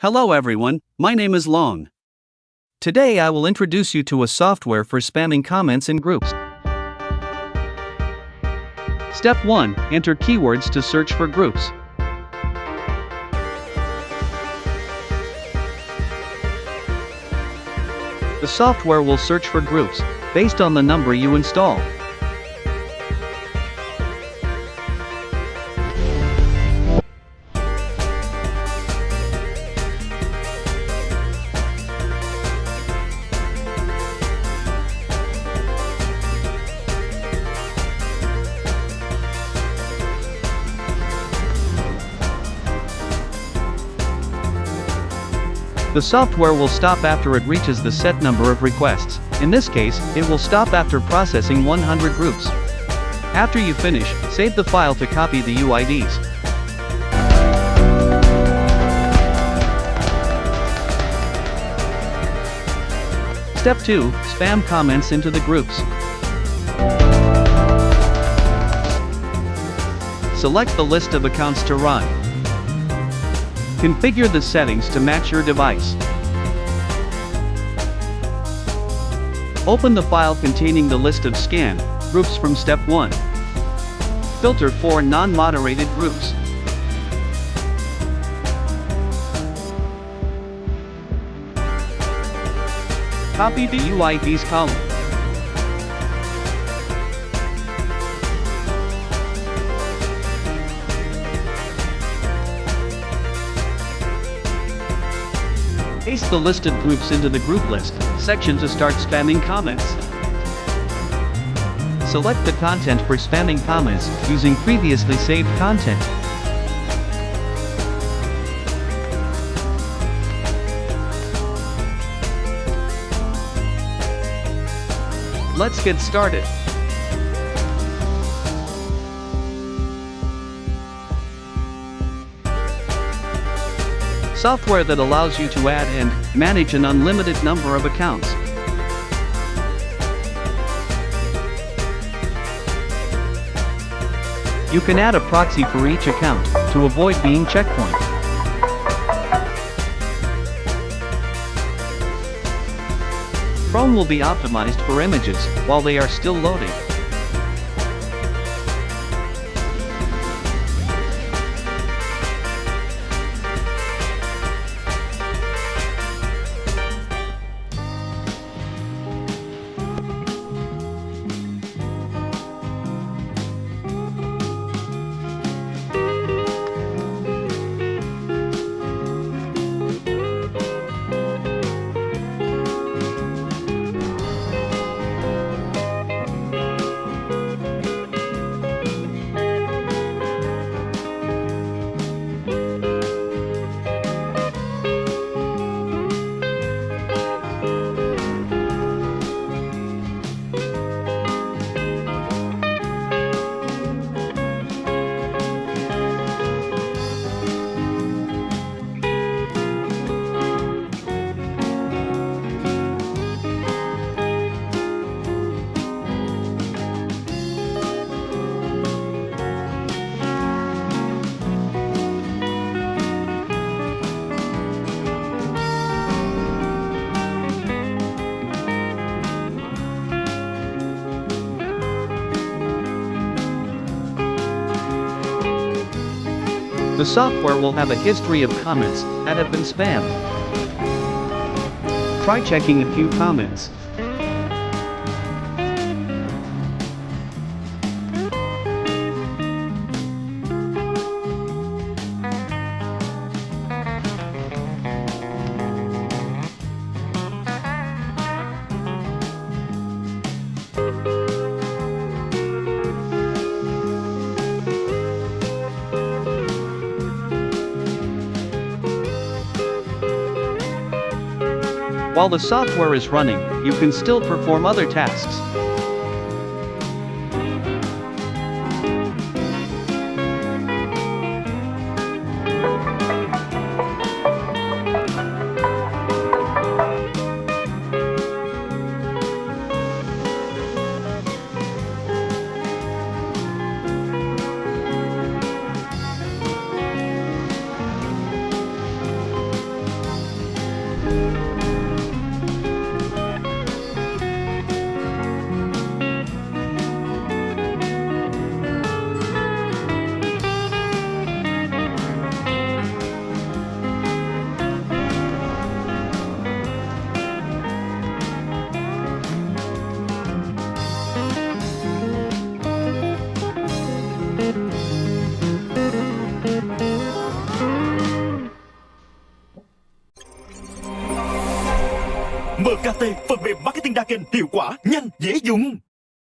Hello everyone, my name is Long. Today I will introduce you to a software for spamming comments in groups. Step 1. Enter keywords to search for groups. The software will search for groups based on the number you install. The software will stop after it reaches the set number of requests. In this case, it will stop after processing 100 groups. After you finish, save the file to copy the UIDs. Step 2. Spam comments into the groups. Select the list of accounts to run. Configure the settings to match your device. Open the file containing the list of scan groups from Step 1. Filter for non-moderated groups. Copy the UIDs column. Paste the listed groups into the group list section to start spamming comments. Select the content for spamming comments using previously saved content. Let's get started. Software that allows you to add and manage an unlimited number of accounts. You can add a proxy for each account to avoid being checkpointed. Chrome will be optimized for images while they are still loading. The software will have a history of comments that have been spammed. Try checking a few comments. While the software is running, you can still perform other tasks. MKT, phần mềm marketing đa kênh, hiệu quả, nhanh, dễ dùng.